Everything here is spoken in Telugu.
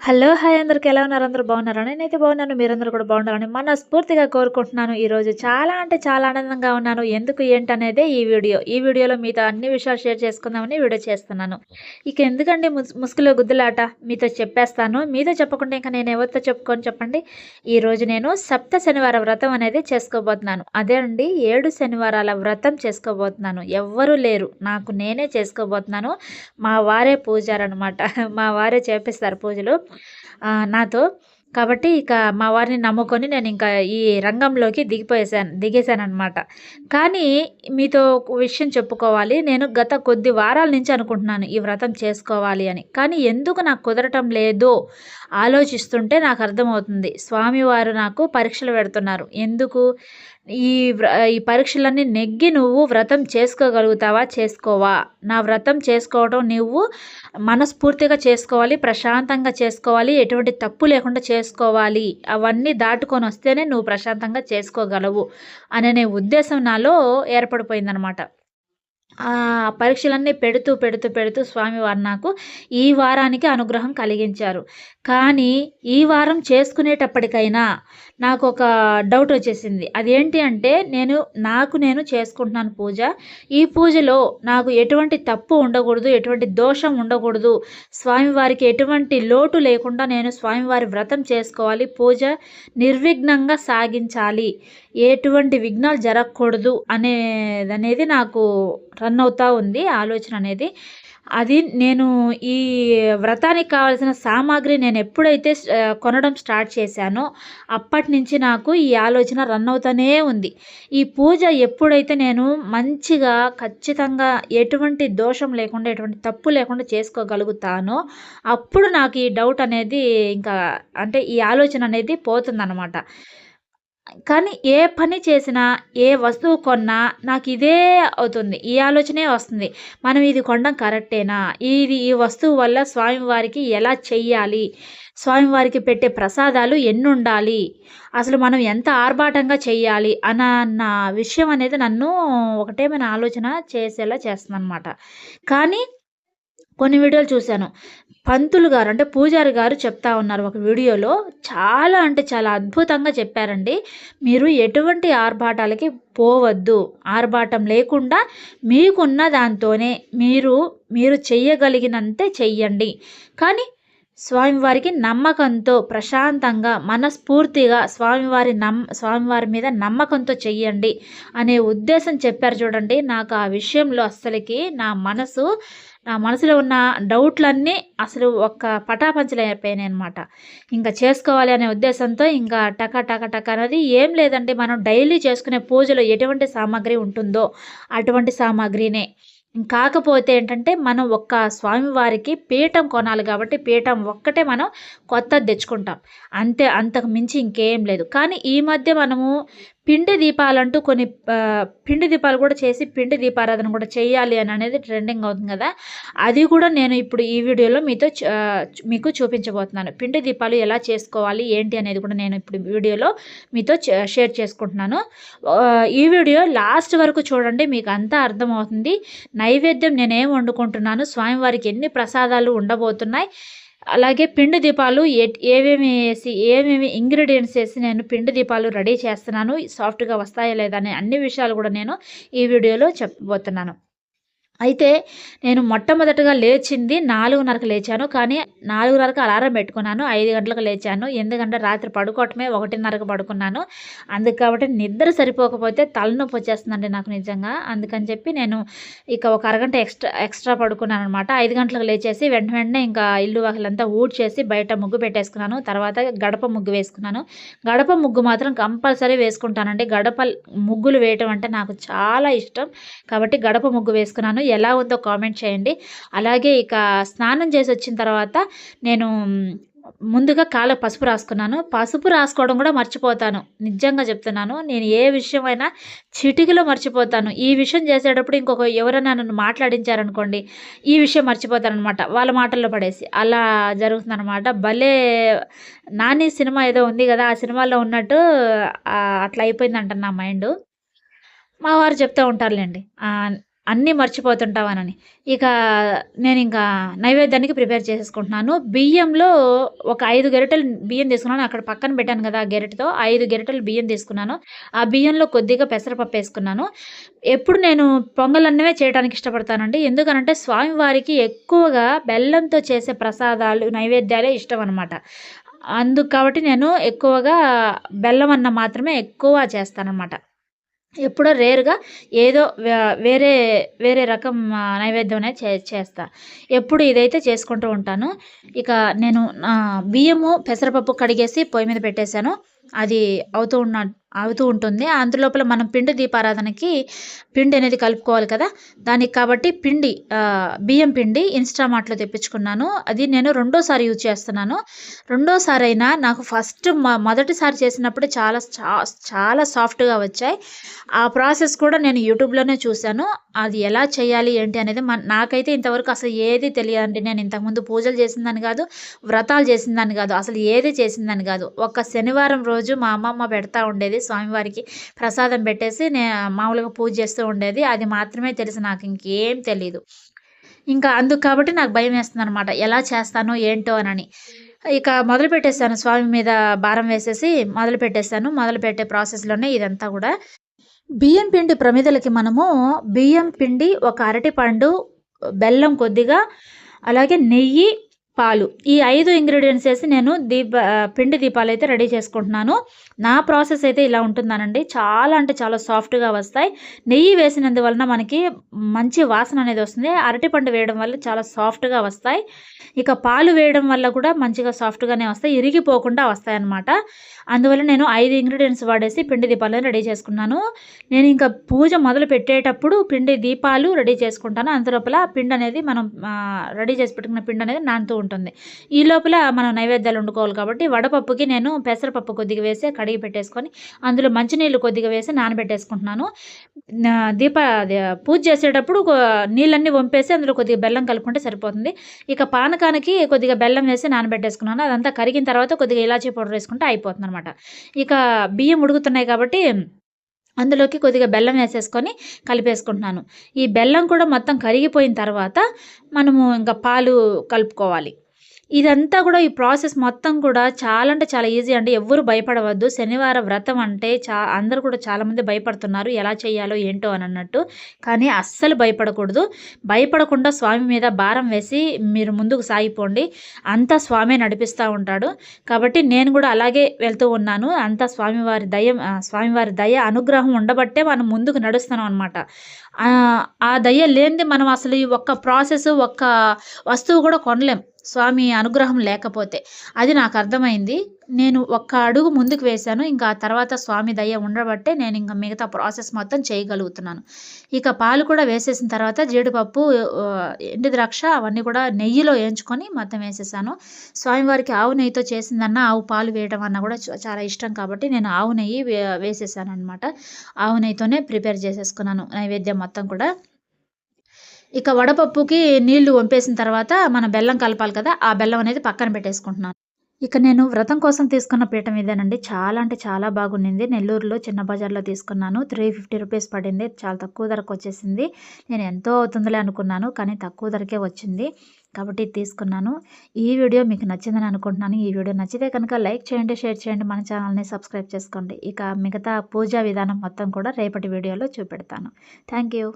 హలో! హాయ్ అందరికి ఎలా ఉన్నారు? అందరూ బాగున్నారా? నేనైతే బాగున్నాను. మీరందరూ కూడా బాగుండాలని మనస్ఫూర్తిగా కోరుకుంటున్నాను. ఈరోజు చాలా అంటే చాలా ఆనందంగా ఉన్నాను. ఎందుకు ఏంటనేదే ఈ వీడియో. ఈ వీడియోలో మీతో అన్ని విషయాలు షేర్ చేసుకుందామని వీడియో చేస్తున్నాను. ఇక ఎందుకండి ముసుగులో గుద్దులాట మీతో చెప్పేస్తాను. మీతో చెప్పకుండా ఇంకా నేను ఎవరితో చెప్పుకోను చెప్పండి. ఈరోజు నేను సప్త శనివార వ్రతం అనేది చేసుకోబోతున్నాను. అదే అండి 7 శనివారాల వ్రతం చేసుకోబోతున్నాను. ఎవ్వరూ లేరు. నాకు నేనే చేసుకోబోతున్నాను. మా వారే పూజారనమాట. మా వారే చేపిస్తారు పూజలు. నాతో. కాబట్టి ఇక మా వారిని నమ్ముకొని నేనింకా ఈ రంగంలోకి దిగేశాననమాట. కానీ మీతో ఒక విషయం చెప్పుకోవాలి. నేను గత కొద్ది వారాల నుంచి అనుకుంటున్నాను ఈ వ్రతం చేసుకోవాలి అని. కానీ ఎందుకు నాకు కుదరటం లేదో ఆలోచిస్తుంటే నాకర్థమవుతుంది. స్వామివారు నాకు పరీక్షలు పెడుతున్నారు. ఎందుకు? ఈ ఈ పరీక్షలన్నీ నెగ్గి నువ్వు వ్రతం చేసుకోగలుగుతావా? చేసుకోవా? నా వ్రతం చేసుకోవడం నువ్వు మనస్ఫూర్తిగా చేసుకోవాలి, ప్రశాంతంగా చేసుకోవాలి, ఎటువంటి తప్పు లేకుండా చేసుకోవాలి. అవన్నీ దాటుకొనొస్తేనే నువ్వు ప్రశాంతంగా చేసుకోగలవు అనే ఉద్దేశం నాలో ఏర్పడిపోయిందనమాట. పరీక్షలన్నీ పెడుతూ స్వామివారు నాకు ఈ వారానికి అనుగ్రహం కలిగించారు. కానీ ఈ వారం చేసుకునేటప్పటికైనా నాకొక డౌట్ వచ్చేసింది. అదేంటి అంటే నేను చేసుకుంటున్నాను పూజ. ఈ పూజలో నాకు ఎటువంటి తప్పు ఉండకూడదు, ఎటువంటి దోషం ఉండకూడదు. స్వామివారికి ఎటువంటి లోటు లేకుండా నేను స్వామివారి వ్రతం చేసుకోవాలి. పూజ నిర్విఘ్నంగా సాగించాలి. ఎటువంటి విఘ్నాలు జరగకూడదు అనేది నాకు రన్ అవుతా ఉంది ఆలోచన అనేది. అది నేను ఈ వ్రతానికి కావాల్సిన సామాగ్రి నేనెప్పుడైతే కొనడం స్టార్ట్ చేశానో అప్పటినుంచి నాకు ఈ ఆలోచన రన్ అవుతూనే ఉంది. ఈ పూజ ఎప్పుడైతే నేను మంచిగా ఖచ్చితంగా ఎటువంటి దోషం లేకుండా, ఎటువంటి తప్పు లేకుండా చేసుకోగలుగుతానో అప్పుడు నాకు ఈ డౌట్ అనేది ఇంకా అంటే ఈ ఆలోచన అనేది పోతుందనమాట. కానీ ఏ పని చేసినా, ఏ వస్తువు కొన్నా నాకిదే అవుతుంది. ఈ ఆలోచనే వస్తుంది. మనం ఇది కొనడం కరెక్టేనా? ఈ వస్తువు వల్ల స్వామివారికి ఎలా చెయ్యాలి? స్వామివారికి పెట్టే ప్రసాదాలు ఎన్నుండాలి? అసలు మనం ఎంత ఆర్భాటంగా చెయ్యాలి? అన్న విషయం అనేది నన్ను ఒకటేమైనా ఆలోచన చేసేలా చేస్తుందనమాట. కానీ కొన్ని వీడియోలు చూశాను. పంతులు గారు అంటే పూజారి గారు చెప్తా ఉన్నారు ఒక వీడియోలో. చాలా అంటే చాలా అద్భుతంగా చెప్పారండి. మీరు ఎటువంటి ఆర్భాటాలకి పోవద్దు. ఆర్భాటం లేకుండా మీకున్న దాంతోనే మీరు చెయ్యగలిగినంతే చెయ్యండి. కానీ స్వామివారికి నమ్మకంతో, ప్రశాంతంగా, మనస్ఫూర్తిగా స్వామివారి మీద నమ్మకంతో చెయ్యండి అనే ఉద్దేశం చెప్పారు చూడండి. నాకు ఆ విషయంలో అస్సలకి నా మనసులో ఉన్న డౌట్‌లన్నీ అసలు ఒక్క పటాపంచలైపోయినాయనమాట. ఇంక చేసుకోవాలి అనే ఉద్దేశంతో ఇంకా టక అనేది ఏం లేదండి. మనం డైలీ చేసుకునే పూజలో ఎటువంటి సామాగ్రి ఉంటుందో అటువంటి సామాగ్రినే. కాకపోతే ఏంటంటే మనం ఒక్క స్వామివారికి పీఠం కొనాలి కాబట్టి పీఠం ఒక్కటే మనం కొత్తది తెచ్చుకుంటాం. అంతే, అంతకు మించి ఇంకేం లేదు. కానీ ఈ మధ్య మనము పిండి దీపాలంటూ కొన్ని పిండి దీపాలు కూడా చేసి పిండి దీపారాధన కూడా చేయాలి అనేది ట్రెండింగ్ అవుతుంది కదా! అది కూడా నేను ఇప్పుడు ఈ వీడియోలో మీకు చూపించబోతున్నాను. పిండి దీపాలు ఎలా చేసుకోవాలి, ఏంటి అనేది కూడా నేను ఇప్పుడు వీడియోలో మీతో షేర్ చేసుకుంటున్నాను. ఈ వీడియో లాస్ట్ వరకు చూడండి, మీకు అంతా అర్థమవుతుంది. నైవేద్యం నేనేం వండుకుంటున్నాను, స్వామివారికి ఎన్ని ప్రసాదాలు ఉండబోతున్నాయి, అలాగే పిండి దీపాలు ఏమేమి ఇంగ్రీడియంట్స్ వేసి నేను పిండి దీపాలు రెడీ చేస్తున్నాను, సాఫ్ట్‌గా వస్తాయా లేదా అనే అన్ని విషయాలు కూడా నేను ఈ వీడియోలో చెప్పబోతున్నాను. అయితే నేను మొట్టమొదటగా లేచింది 4:30కి లేచాను. కానీ 4:30కి అలారం పెట్టుకున్నాను. 5 గంటలకు లేచాను. ఎందుకంటే రాత్రి పడుకోవటమే 1:30కి పడుకున్నాను. అందుకు కాబట్టి నిద్ర సరిపోకపోతే తలనొప్పి వచ్చేస్తుందండి నాకు నిజంగా. అందుకని చెప్పి నేను ఇక ఒక అరగంట ఎక్స్ట్రా పడుకున్నాననమాట. 5 గంటలకు లేచేసి వెంటనే ఇంకా ఇల్లు వాకిలంతా ఊడ్చేసి బయట ముగ్గు పెట్టేసుకున్నాను. తర్వాత గడప ముగ్గు వేసుకున్నాను. గడప ముగ్గు మాత్రం కంపల్సరీ వేసుకుంటానండి. ముగ్గులు వేయటం అంటే నాకు చాలా ఇష్టం. కాబట్టి గడప ముగ్గు వేసుకున్నాను. ఎలా ఉందో కామెంట్ చేయండి. అలాగే ఇక స్నానం చేసి వచ్చిన తర్వాత నేను ముందుగా కాళ్ళకి పసుపు రాసుకున్నాను. పసుపు రాసుకోవడం కూడా మర్చిపోతాను. నిజంగా చెప్తున్నాను. నేను ఏ విషయమైనా చిటికలో మర్చిపోతాను. ఈ విషయం చేసేటప్పుడు ఎవరైనా నన్ను మాట్లాడించారనుకోండి, ఈ విషయం మర్చిపోతాననమాట. వాళ్ళ మాటల్లో పడేసి. అలా జరుగుతుందనమాట. భలే 'నాని' సినిమా ఏదో ఉంది కదా! ఆ సినిమాలో ఉన్నట్టు అట్లా అయిపోయిందంట నా మైండు. మా వారు చెప్తా ఉంటారులెండి. అన్నీ మర్చిపోతుంటామనని. ఇక నేనింకా నైవేద్యానికి ప్రిపేర్ చేసేసుకుంటున్నాను. బియ్యంలో ఒక 5 గరిటెలు బియ్యం తీసుకున్నాను. అక్కడ పక్కన పెట్టాను కదా! ఆ గరిటెతో 5 గరిటెలు బియ్యం తీసుకున్నాను. ఆ బియ్యంలో కొద్దిగా పెసరపప్పేసుకున్నాను. ఎప్పుడు నేను పొంగలన్నమే చేయటానికి ఇష్టపడతానండి. ఎందుకనంటే స్వామివారికి ఎక్కువగా బెల్లంతో చేసే ప్రసాదాలు, నైవేద్యాలే ఇష్టమనమాట. అందుకు కాబట్టి నేను ఎక్కువగా బెల్లం అన్నం మాత్రమే ఎక్కువ చేస్తాననమాట. ఎప్పుడో రేర్‌గా ఏదో వేరే వేరే రకం నైవేద్యం అనేది చేస్తా. ఎప్పుడు ఇదైతే చేసుకుంటూ ఉంటాను. ఇక నేను బియ్యము, పెసరపప్పు కడిగేసి పొయ్యి మీద పెట్టేసాను. అది అవుతూ ఉంటుంది. అందులోపల మనం పిండి దీపారాధనకి పిండి అనేది కలుపుకోవాలి కదా! దానికి కాబట్టి బియ్యం పిండి ఇన్‌స్టామార్ట్‌లో తెప్పించుకున్నాను. అది నేను రెండోసారి యూజ్ చేస్తున్నాను. రెండోసారైనా నాకు మొదటిసారి చేసినప్పుడే చాలా సాఫ్ట్‌గా వచ్చాయి. ఆ ప్రాసెస్ కూడా నేను యూట్యూబ్‌లోనే చూసాను. అది ఎలా చేయాలి ఏంటి అనేది నాకైతే ఇంతవరకు అసలు ఏది తెలియదండి. నేను ఇంతకుముందు పూజలు చేసిందాన్ని కాదు, వ్రతాలు చేసిందాన్ని కాదు, అసలు ఏది చేసిందాన్ని కాదు. ఒక్క శనివారం రోజు మా అమ్మమ్మ పెడతా ఉండేది స్వామివారికి ప్రసాదం పెట్టేసి మామూలుగా పూజ చేస్తూ ఉండేది. అది మాత్రమే తెలుసు, నాకు ఇంకేం తెలీదు. ఇంకా అందుకు కాబట్టి నాకు భయమేస్తుందనమాట. ఎలా చేస్తానో ఏంటో అనని. ఇక మొదలుపెట్టేసాను, స్వామి మీద భారం వేసేసి మొదలుపెట్టేసాను. మొదలుపెట్టే ప్రాసెస్‌లోనే ఇదంతా గూడా. బియ్యం పిండి ప్రమిదలకి మనము బియ్యం పిండి, ఒక అరటిపండు, బెల్లం కొద్దిగా, అలాగే నెయ్యి, పాలు, ఈ 5 ఇంగ్రీడియెంట్స్ ఏసి నేను పిండి దీపాలైతే రెడీ చేసుకుంటున్నాను. నా ప్రాసెస్ అయితే ఇలా ఉంటుందనండి. చాలా అంటే చాలా సాఫ్ట్‌గా వస్తాయి. నెయ్యి వేసినందువలన మనకి మంచి వాసన అనేది వస్తుంది. అరటిపండు వేయడం వల్ల చాలా సాఫ్ట్‌గా వస్తాయి. ఇక పాలు వేయడం వల్ల కూడా మంచిగా సాఫ్ట్‌గానే వస్తాయి. ఇరిగిపోకుండా వస్తాయన్నమాట. అందువల్ల నేను 5 ఇంగ్రీడియెంట్స్ వాడేసి పిండి దీపాలను రెడీ చేసుకున్నాను. నేను ఇంకా పూజ మొదలు పెట్టేటప్పుడు పిండి దీపాలు రెడీ చేసుకుంటాను. అంతలోపల పిండనేది మనం రెడీ చేసి పెట్టుకున్న పిండనేది నానుతూ ఉంటుంది. ఈ లోపల మనం నైవేద్యాలు వండుకోవాలి కాబట్టి వడపప్పుకి నేను పెసరపప్పు కొద్దిగా వేసి కడిగి పెట్టేసుకొని, అందులో మంచినీళ్ళు కొద్దిగా వేసి నానబెట్టేసుకుంటున్నాను. పూజ చేసేటప్పుడు నీళ్ళన్నీ వంపేసి అందులో కొద్దిగా బెల్లం కలుపుకుంటే సరిపోతుంది. ఇక పానకానికి కొద్దిగా బెల్లం వేసి నానబెట్టేసుకున్నాను. అదంతా కరిగిన తర్వాత కొద్దిగా ఇలాచీ పౌడర్ వేసుకుంటే అయిపోతుందనమాట. ఇక బియ్యం ఉడుకుతున్నాయి కాబట్టి అందులోకి కొద్దిగా బెల్లం వేసేసుకొని కలిపేసుకుంటున్నాను. ఈ బెల్లం కూడా మొత్తం కరిగిపోయిన తర్వాత మనము ఇంకా పాలు కలుపుకోవాలి. ఇదంతా కూడా, ఈ ప్రాసెస్ మొత్తం కూడా చాలా అంటే చాలా ఈజీ అండి. ఎవ్వరు భయపడవద్దు. శనివార వ్రతం అంటే అందరూ కూడా చాలామంది భయపడుతున్నారు. ఎలా చేయాలో ఏంటో అనన్నట్టు. కానీ అస్సలు భయపడకూడదు. భయపడకుండా స్వామి మీద భారం వేసి మీరు ముందుకు సాగిపోండి. అంతా స్వామే నడిపిస్తా ఉంటాడు. కాబట్టి నేను కూడా అలాగే వెళ్తూ ఉన్నాను. అంతా స్వామివారి దయ అనుగ్రహం ఉండబట్టే మనం ముందుకు నడుస్తున్నాం అనమాట. ఆ దయ లేనిదే మనం అసలు ఈ ఒక్క ప్రాసెస్, ఒక్క వస్తువు కూడా కొనలేం స్వామి అనుగ్రహం లేకపోతే. అది నాకు అర్థమైంది. నేను ఒక్క అడుగు ముందుకు వేశాను. ఇంకా ఆ తర్వాత స్వామి దయ ఉండబట్టే నేను ఇంకా మిగతా ప్రాసెస్ మొత్తం చేయగలుగుతున్నాను. ఇక పాలు కూడా వేసేసిన తర్వాత జీడిపప్పు, ఎండు ద్రాక్ష అవన్నీ కూడా నెయ్యిలో వేయించుకొని మొత్తం వేసేసాను. స్వామివారికి ఆవు నెయ్యితో చేసిందన్నా, ఆవు పాలు వేయడం అన్నా కూడా చాలా ఇష్టం కాబట్టి నేను ఆవు నెయ్యి వేసేసాను అనమాట. ఆవు నెయ్యితోనే ప్రిపేర్ చేసేసుకున్నాను నైవేద్యం మొత్తం కూడా. ఇక వడపప్పుకి నీళ్లు వంపేసిన తర్వాత మనం బెల్లం కలపాలి కదా! ఆ బెల్లం అనేది పక్కన పెట్టేసుకుంటున్నాను. ఇక నేను వ్రతం కోసం తీసుకున్న పీఠం ఇదేనండి. చాలా అంటే చాలా బాగుండింది. నెల్లూరులో చిన్న బజార్‌లో తీసుకున్నాను. 350 రూపీస్ పడింది. చాలా తక్కువ ధరకొచ్చేసింది. నేను ఎంతో అవుతుందిలే అనుకున్నాను. కానీ తక్కువ ధరకే వచ్చింది. కాబట్టి తీసుకున్నాను. ఈ వీడియో మీకు నచ్చిందని అనుకుంటున్నాను. ఈ వీడియో నచ్చితే కనుక లైక్ చేయండి, షేర్ చేయండి, మన ఛానల్‌ని సబ్స్క్రైబ్ చేసుకోండి. ఇక మిగతా పూజా విధానం మొత్తం కూడా రేపటి వీడియోలో చూపెడతాను. Thank you.